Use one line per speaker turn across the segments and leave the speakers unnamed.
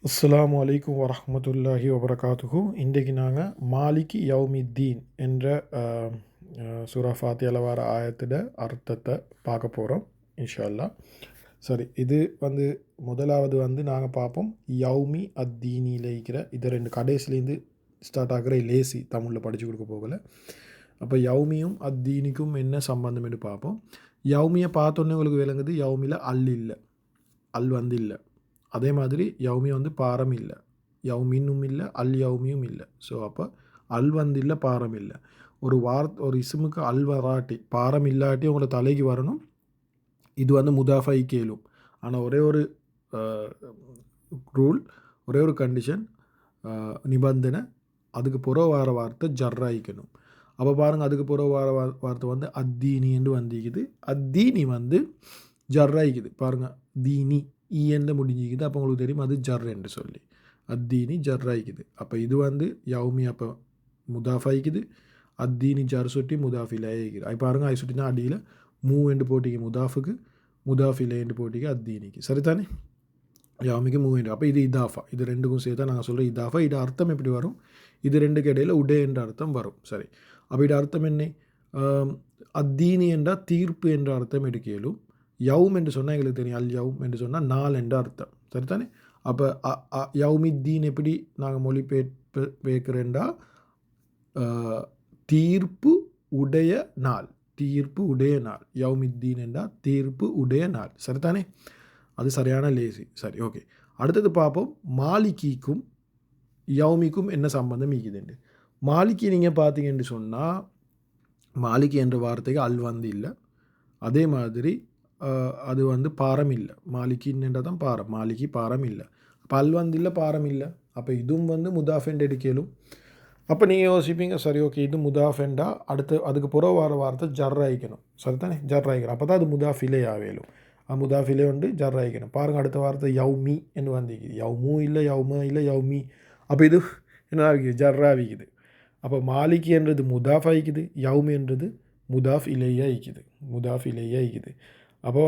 அஸ்ஸலாமு அலைக்கும் வரஹ்மத்துல்லாஹி வபரகாத்துஹு. இன்றைக்கு நாங்கள் மாலிகி யௌமித்தீன் என்ற சூரா ஃபாத்தியால வர ஆயத்தோட அர்த்தத்தை பார்க்க போகிறோம் இன்ஷா அல்லாஹ். சரி, இது முதலாவது நாங்கள் பார்ப்போம் யௌமி அத்தீனியில் இருக்கிற இது ரெண்டு கடைசிலேருந்து ஸ்டார்ட் ஆகிற லேசி தமிழில் படித்து கொடுக்க போகலை. அப்போ யௌமியும் அத்தீனிக்கும் என்ன சம்பந்தம்னு பார்ப்போம். யௌமியை பார்த்தோன்னே உங்களுக்கு விளங்குது, யௌமியில் அல் இல்லை, அல் இல்லை. அதே மாதிரி யௌமி பாரம் இல்லை, யௌமின்னும் இல்லை, அல் யௌமியும் இல்லை. ஸோ அப்போ அல் இல்லை, பாரம் இல்லை. ஒரு இஸ்முக்கு அல் வராட்டி பாரம் இல்லாட்டி உங்களை தலைக்கு வரணும். இது முதாஃபை கேளும். ஆனால் ஒரே ஒரு ரூல், ஒரே ஒரு கண்டிஷன், நிபந்தனை, அதுக்கு புற வார வார்த்தை ஜர்ராயிக்கணும். அப்போ பாருங்கள், அதுக்கு புற வார வார்த்தை அத்தீனி என்று வந்திக்குது. அத்தீனி ஜர்ராயிக்குது. பாருங்கள், தீனி ஈஎன்ல முடிஞ்சிக்குது. அப்போ உங்களுக்கு தெரியும் அது ஜர் என்று சொல்லி அத்தீனி ஜர்ராயிக்குது. அப்போ இது யௌமி அப்போ முதாஃபாயிக்குது, அத்தீனி ஜர் சுட்டி முதாஃபிலேக்குது. அது பாருங்கள், அது சுட்டினா அடியில் மூ என்று போட்டிக்கு முதாஃபுக்கு, முதாஃபிலே என்று போட்டிக்கு அத்தீனிக்கு. சரிதானே? யௌமிக்கு மூ என்று. அப்போ இது இதாஃபா. இது ரெண்டுக்கும் சேர்த்தா நாங்கள் சொல்கிற இதாஃபா. இது அர்த்தம் எப்படி வரும்? இது ரெண்டுக்கு இடையில் உடே என்ற அர்த்தம் வரும். சரி, அப்போ இது அர்த்தம் என்ன? அத்தீனி என்றால் தீர்ப்பு என்ற அர்த்தம் எடுக்கலும். யௌம் என்று சொன்னால் எங்களுக்கு தெரியும், அல் யௌம் என்று சொன்னால் நாள் என்ற அர்த்தம். சரிதானே? அப்போ யௌமித்தீன் எப்படி நாங்கள் மொழிபெயர்க்கிறேன்டா தீர்ப்பு உடைய நாள், தீர்ப்பு உடைய நாள். யௌமித்தீன் என்றால் தீர்ப்பு உடைய நாள். சரிதானே? அது சரியான லேசி. சரி, ஓகே. அடுத்தது பார்ப்போம், மாலிகிக்கும் யௌமிக்கும் என்ன சம்பந்தம் இருக்குதுண்டு. மாலிகி நீங்கள் பார்த்தீங்கன்னு சொன்னால் மாலிகி என்ற வார்த்தைக்கு அல் இல்லை. அதே மாதிரி அது பாரம் இல்லை. மாலிகின்னுன்றது தான் பாரம், மாலிகி பாரம் இல்லை. அப்போ அல் இல்லை, பாரம் இல்லை. அப்போ இதுவும் முதாஃபெண்ட் எடுக்கலும். அப்போ நீங்கள் யோசிப்பீங்க, சரி ஓகே, இது முதாஃபெண்டா அடுத்து அதுக்கு புற வார வார்த்தை ஜர்ராயிக்கணும். சரிதானே? ஜர்ராயிக்கணும். அப்போ தான் அது முதாஃபிலே ஆவேலும். முதாஃபிலே ஜர்ராயிக்கணும். பாருங்கள், அடுத்த வார்த்தை யௌமி என்று வந்திக்குது. யௌமு இல்லை, யௌம இல்லை, யௌமி. அப்போ இது என்ன ஆகிக்குது? ஜர்ராவிக்குது. அப்போ மாலிகி என்றது முதாஃப் ஆகிக்குது, யௌமி என்றது முதாஃப் இலேயே ஆகிக்குது, முதாஃப் இலேயே ஆகிக்குது. அப்போ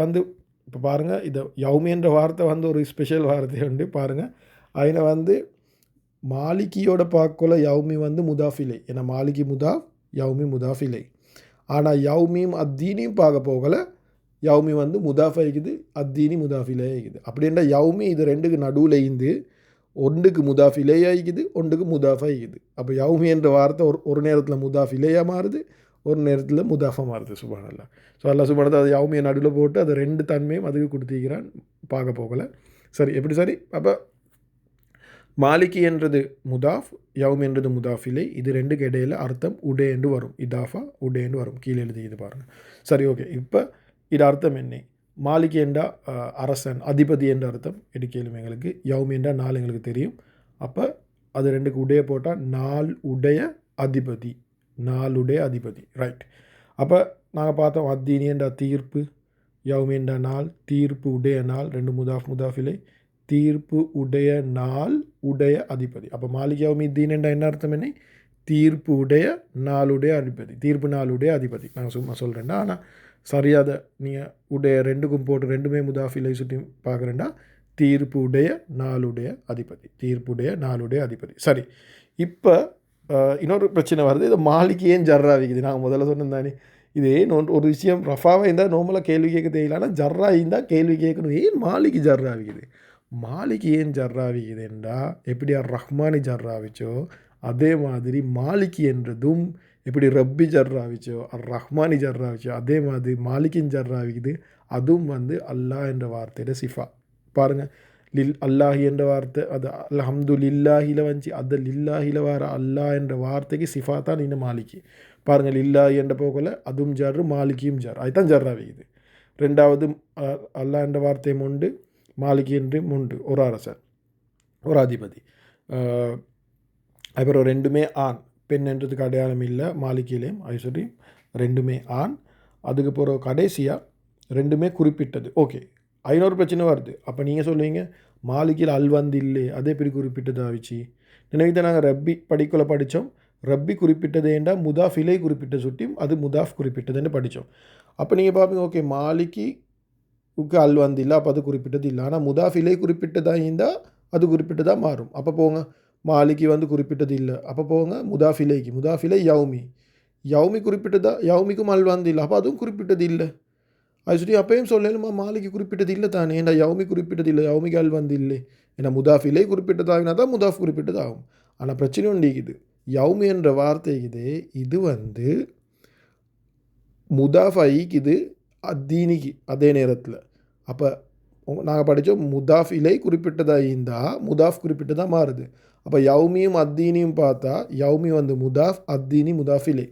இப்போ பாருங்கள், இதை யௌமி என்ற வார்த்தை ஒரு ஸ்பெஷல் வார்த்தை பாருங்கள். அதில் மாலிகியோட பார்க்கல யௌமி முதாஃபிலை. ஏன்னா மாலிகி முதாஃப், யௌமி முதாஃபிலை. ஆனால் யௌமியும் அத்தீனியும் பார்க்க போகலை. யௌமி முதாஃப் ஆகிக்குது, அத்தீனி முதாஃபிலே ஆகிக்குது. அப்படின்ற யௌமி இது ரெண்டுக்கு நடுவில் இருந்து ஒன்றுக்கு முதாஃபிலே ஆகிக்குது, ஒன்றுக்கு முதாஃப் ஆகிக்குது. அப்போ யௌமி என்ற வார்த்தை ஒரு நேரத்தில் முதாஃபிலேயாக மாறுது, ஒரு நேரத்தில் முதாஃபா மாறுது. சுப்ஹானல்லாஹ். ஸோ அல்லா சுப்ஹானஹு அது யௌமியை நடுவில் போட்டு அது ரெண்டு தன்மையும் அதுக்கு கொடுத்திருக்கிறான், பார்க்க போகலை. சரி, எப்படி? சரி, அப்போ மாலிகி என்றது முதாஃப், யௌம் என்றது முதாஃபிலை. இது ரெண்டுக்கு இடையில் அர்த்தம் உடே என்று வரும். இதாஃபா உடே என்று வரும். கீழே எழுதிக்குது பாருங்கள். சரி, ஓகே. இப்போ இது அர்த்தம் என்ன? மாலிகி என்றால் அரசன், அதிபதி என்ற அர்த்தம் எடுக்கலும் எங்களுக்கு. யௌம் என்றால் நாள் எங்களுக்கு தெரியும். அப்போ அது ரெண்டுக்கு உடைய போட்டால் நாள் உடைய அதிபதி, நாளுடைய அதிபதி. ரைட். அப்போ நாங்கள் பார்த்தோம் அத்தீனி என்ற தீர்ப்பு, யௌமி என்ற நாள், தீர்ப்பு உடைய நாள், ரெண்டு முதாஃப் முதாஃபிலை, தீர்ப்பு உடைய நாள் உடைய அதிபதி. அப்போ மாலிக் யௌமித்தீன் என்ற என்ன அர்த்தம்? என்ன? தீர்ப்பு உடைய நாளுடைய அதிபதி, தீர்ப்பு நாளுடைய அதிபதி. நாங்கள் சும்மா சொல்கிறேன்டா. ஆனால் சரியாத நீங்கள் உடைய ரெண்டுக்கும் போட்டு ரெண்டுமே முதாஃபிலை சுற்றி பார்க்குறேன்டா. தீர்ப்பு உடைய நாளுடைய அதிபதி, தீர்ப்புடைய நாளுடைய அதிபதி. சரி, இப்போ இன்னொரு பிரச்சனை வருது. இது மாலிக்கு ஏன் ஜர்ராவிக்குது? நாங்கள் முதல்ல சொன்னேன் தானே, இது ஒரு விஷயம் ரஃபாவாக இருந்தால் நோமலாக கேள்வி கேட்க தெரியல, ஆனால் ஜர்ரா இருந்தால் கேள்வி கேட்கணும். ஏன் மாலிக்கு ஜர்ராவிக்குது? மாலிக்கு ஏன் ஜர்ராவிக்குதுன்றா, எப்படி ரஹ்மானி ஜர்ராவிச்சோ அதே மாதிரி மாலிக்கு என்றதும் எப்படி ரப்பி ஜர்ராவிச்சோ ரஹ்மானி ஜர்ராவிச்சோ அதே மாதிரி மாலிக்கின் ஜர்ராவிக்குது. அதுவும் அல்லாஹ் என்ற வார்த்தையோட சிஃபா. பாருங்கள், அல்லாஹி என்ற வார்த்தை அது அல்ஹம்து லில்லாஹில வந்துச்சு. அது லில்லாஹில வர அல்லாஹ் என்ற வார்த்தைக்கு சிஃபா தான் இன்னும் மாலிக்கி. பாருங்கள், லில்லாஹி என்ற போகல அதுவும் ஜர்ரு, மாலிக்கியும் ஜர். அதுதான் ஜர்ராவிக்குது. ரெண்டாவது அல்லாஹ் என்ற வார்த்தை உண்டு, மாலிகி என்று உண்டு, ஒரு அரசர், ஒரு அதிபதி. அப்புறம் ரெண்டுமே ஆண், பெண் என்றதுக்கு அடையாளம் இல்லை மாலிகிலேயும். அது சொல்லி ரெண்டுமே ஆண். அதுக்கு பிறகு கடைசியாக ரெண்டுமே குறிப்பிட்டது. ஓகே, ஐநூறு பிரச்சனை வருது. அப்போ நீங்கள் சொல்லுவீங்க மாலிகில் அல் இல்லை, அதே எப்படி குறிப்பிட்டது ஆகிச்சு? நினைவுதான் நாங்கள் ரப்பி படிக்கல படித்தோம். ரப்பி குறிப்பிட்டது ஏண்டா முதாஃபிலை குறிப்பிட்ட சுட்டியும் அது முதாஃப் குறிப்பிட்டதுன்னு படித்தோம். அப்போ நீங்கள் பார்ப்பீங்க, ஓகே மாலிகிக்கு அல் இல்லை, அப்போ அது குறிப்பிட்டது இல்லை. ஆனால் முதாஃபிலை குறிப்பிட்டதாக இருந்தால் அது குறிப்பிட்டதாக மாறும். அப்போ போங்க மாலிக்கு வந்து குறிப்பிட்டது இல்லை. அப்போ போங்க முதாஃபிலைக்கு, முதாஃபிலை யௌமி, யௌமி குறிப்பிட்டதா, யௌமிக்கும் அல் வந்து இல்லை, அப்போ அதுவும் குறிப்பிட்டது இல்லை. அது சொல்லி அப்பயும் சொல்லலுமா மாலிக்கு குறிப்பிட்டது இல்லை தானே, ஏன்னா யௌமி குறிப்பிட்டது இல்லை, யௌமிக்கு அல் வந்து இல்லை. ஏன்னா முதாஃபிலை குறிப்பிட்டதாகினா தான் முதாஃப் குறிப்பிட்டதாகும். ஆனால் பிரச்சனை உண்டிக்குது, யௌமி என்ற வார்த்தைக்குது இது வந்து முதாஃப் ஆகிக்குது அத்தீனிக்கு அதே நேரத்தில். அப்போ நாங்கள் படித்தோம் முதாஃப் இலை குறிப்பிட்டதாக இருந்தால் முதாஃப் குறிப்பிட்டதாக மாறுது. அப்போ யௌமியும் அத்தீனியும் பார்த்தா யௌமி வந்து முதாஃப், அத்தீனி முதாஃப் இலை.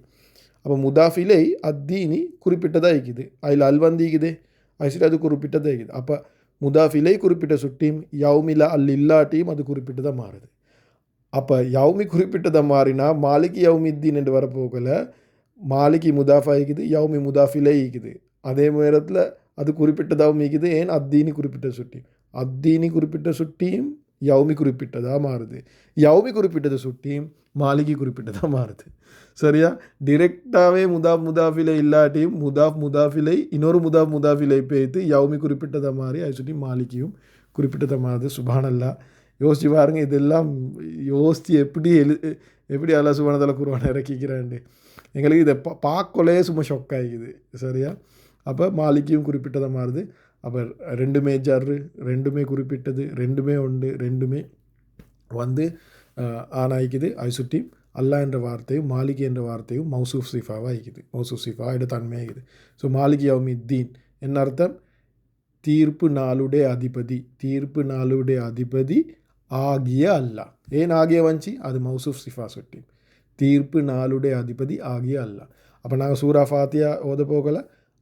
அப்போ முதாஃப் இலை அத்தீனி குறிப்பிட்டதாக இருக்குது, அதில் அல் வந்து இருக்குது, அது சரி அது குறிப்பிட்டதாக இருக்குது. அப்போ முதாஃப் இலை குறிப்பிட்ட சுட்டியும் யௌமில அல் இல்லாட்டியும் அது குறிப்பிட்டதாக மாறுது. அப்போ யௌமி குறிப்பிட்டதாக மாறினா மாலிக் யௌமித்தீன் என்று வரப்போகல மாலிக்கு முதாஃப் ஆகிக்குது, யௌமி முதாஃப் இலை இருக்குது. அதே நேரத்தில் அது குறிப்பிட்டதாகவும் இருக்குது. ஏன் அத்தீனி குறிப்பிட்ட சுட்டியும், அத்தீனி குறிப்பிட்ட சுட்டியும் யௌமி குறிப்பிட்டதாக மாறுது, யௌமி குறிப்பிட்டது சுட்டியும் மாலிகி குறிப்பிட்டதாக மாறுது. சரியா? டிரெக்டாகவே முதாஃபிலை இல்லாட்டியும் முதாஃபிலை இன்னொரு முதாஃபிலை பேய்த்து யௌமி குறிப்பிட்டதாக மாறி அது சுட்டி மாலிகியும் குறிப்பிட்டதாக மாறுது. சுப்ஹானல்லாஹ், யோசிச்சு பாருங்கள். இதெல்லாம் யோசித்து எப்படி அல்லாஹ் சுப்ஹானஹு வ தஆலா குர்ஆனை இறக்கிக்கிறாண்டு எங்களுக்கு இதை பார்க்கலே சும்மா ஷொக் ஆகிக்குது. சரியா? அப்போ மாலிக்கியும் குறிப்பிட்டதாக மாறுது. அப்போ ரெண்டுமே ஜர்ரு, ரெண்டுமே குறிப்பிட்டது, ரெண்டுமே உண்டு, ரெண்டுமே வந்து ஆனாய்க்குது. அது சுட்டி அல்லாஹ் என்ற வார்த்தையும் மாலிக் என்ற வார்த்தையும் மௌசூஃப் சிஃபாவாக ஆகிக்குது, மௌசூஃப் சிஃபா இட தன்மையாகிக்குது. ஸோ மாலிக் யௌமித்தீன் என்ன அர்த்தம்? தீர்ப்பு நாளுடைய அதிபதி, தீர்ப்பு நாளுடைய அதிபதி ஆகிய அல்லாஹ். ஏன் ஆகிய வந்துச்சு? அது மௌசூஃப் சிஃபா சுட்டி, தீர்ப்பு நாளுடைய அதிபதி ஆகிய அல்லாஹ். அப்போ நாங்கள் சூரா ஃபாத்தியா ஓத போகல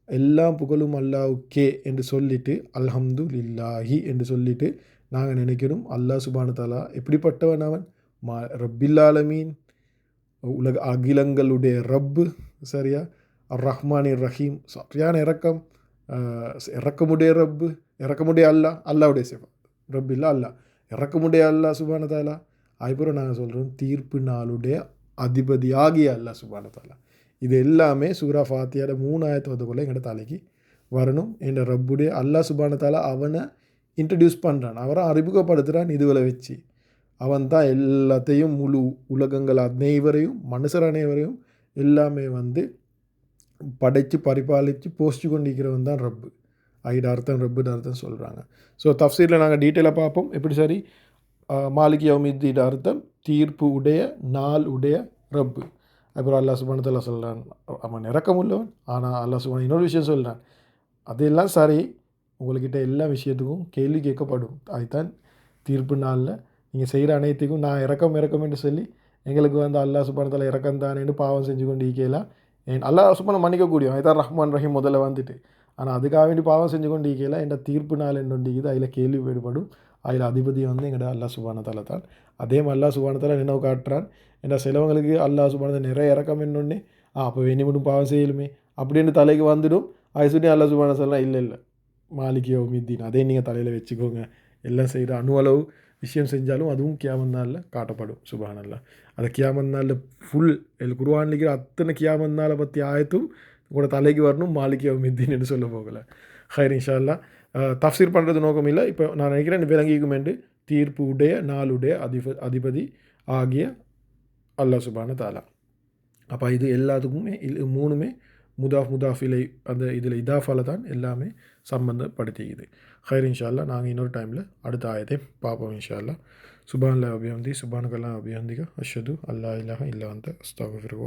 எல்லாம் புகழும் அல்லாஹ்வுக்கே என்று சொல்லிவிட்டு அல்ஹம்து லில்லாஹி என்று சொல்லிவிட்டு நாங்கள் நினைக்கணும் அல்லாஹ் சுப்ஹானஹு வ தஆலா எப்படிப்பட்டவன்? அவன் ரப்பில் ஆலமீன், உலக அகிலங்களுடைய ரப்பு. சரியா? அர் ரஹ்மானிர் ரஹீம், சரியான இறக்கம், இறக்கமுடைய ரப்பு, இறக்கமுடைய அல்லாஹ், அல்லாவுடைய சிவா ரப்பில் அல்லாஹ், இறக்கமுடைய அல்லாஹ் சுப்ஹானஹு வ தஆலா. அதுக்கப்புறம் நாங்கள் சொல்கிறோம் தீர்ப்பு நாளுடைய அதிபதியாகிய அல்லாஹ் சுப்ஹானஹு வ தஆலா. இது எல்லாமே சூரா ஃபாத்தியாவோட 3 ஆயத்து ஓதக்குள்ள எங்கள்ட தலைக்கு வரணும். என்ற ரப்புடைய அல்லாஹ் சுப்ஹானஹு வ தஆலா அவனை இன்ட்ரடியூஸ் பண்ணுறான், அவரை அறிமுகப்படுத்துகிறான். இதுகளை வச்சு அவன் தான் எல்லாத்தையும் முழு உலகங்கள் அனைவரையும் மனுஷர் அனைவரையும் எல்லாமே வந்து படைத்து பரிபாலித்து போஸ்ட்டு கொண்டிருக்கிறவன் தான் ரப்பு. ஐட அர்த்தம் ரப்புட அர்த்தம் சொல்கிறாங்க. ஸோ தஃப்சீரில் நாங்கள் டீட்டெயிலாக பார்ப்போம். எப்படி சரி? மாலிக் யௌமித்தீன் அர்த்தம் தீர்ப்பு உடைய நாள் உடைய ரப்பு. அப்புறம் அல்லாஹ் சுப்ஹானஹு வ தஆலா சொல்கிறான் அவன் இறக்கம் உள்ளவன். ஆனால் அல்லாஹ் சுப்ஹானஹு இன்னொரு விஷயம் சொல்கிறான், அதெல்லாம் சரி, உங்கள்கிட்ட எல்லா விஷயத்துக்கும் கேள்வி கேட்கப்படும். அதுதான் தீர்ப்பு நாளில் நீங்கள் செய்கிற அனைத்துக்கும் நான் இறக்கம் என்று சொல்லி எங்களுக்கு வந்து அல்லாஹ் சுப்ஹானஹு வ தஆலா இறக்கம் தானேன்னு பாவம் செஞ்சு கொண்டு இருக்கலாம். அல்லாஹ் சுப்ஹானஹு மன்னிக்கக்கூடியவன், அதுதான் ரஹ்மான் ரஹீம் முதல்ல வந்துட்டு. ஆனால் அதுக்காக வேண்டி பாவம் செஞ்சு கொண்டு இருக்கலாம். என்ற தீர்ப்பு நாள் என்று ஒன்று இருக்குது, அதில் கேள்வி வேறுபடும். அதில் அதிபதி வந்து எங்கள்ட அல்லாஹ் சுப்ஹானஹு வ தஆலா தான். அதே மாதிரி அல்லாஹ் சுப்ஹானஹு வ தஆலா நினைவு காட்டுறான், என்ற சிலவங்களுக்கு அல்லாஹ் சுப்ஹானஹு வ தஆலா நிறைய இறக்கம் என்னொன்னே அப்போ வேண்டி மட்டும் பாவம் செய்யலுமே அப்படின்னு தலைக்கு வந்துடும். அது சொல்லி அல்லாஹ் சுப்ஹானஹு வ தஆலா இல்லை மாலிக் யௌமித்தீன் அதே நீங்கள் தலையில் வச்சுக்கோங்க. எல்லாம் செய்கிற அணுவளவு விஷயம் செஞ்சாலும் அதுவும் கியாமத் நாளில் காட்டப்படும். சுப்ஹானல்லாஹ், அதை கியாமத் நாளில் ஃபுல் குர்ஆனில் இருக்கிற அத்தனை கியாமத் நாளை பற்றி ஆயத்தும் கூட தலைக்கு வரணும். மாலிக் யௌமித்தீன் என்று சொல்ல போகலை. ஹைர் இன்ஷா அல்லாஹ். தஃப்சீர் பண்ணுறது நோக்கம் இல்லை. இப்போ நான் நினைக்கிறேன் விளங்கிக்கும் என்று தீர்ப்பு உடைய நாளுடைய அதிபதி ஆகிய அல்லாஹ் சுப்ஹானஹு வ தஆலா. அப்போ இது எல்லாத்துக்குமே மூணுமே முதாஃபிலை அந்த இதில் இதாஃபால தான் எல்லாமே சம்பந்தப்படுத்திக்குது. ஹைர் இன்ஷா அல்லாஹ். நாங்கள் இன்னொரு டைமில் அடுத்த ஆயத்தை பார்ப்போம் இன்ஷா அல்லாஹ். சுப்ஹானல்லாஹி வ பிஹம்திஹி சுப்ஹானக்கல்லாஹி வ பிஹம்திக அஷ்ஹது அல்லா இலாஹா இல்லா அன்த அஸ்தக்ஃபிருக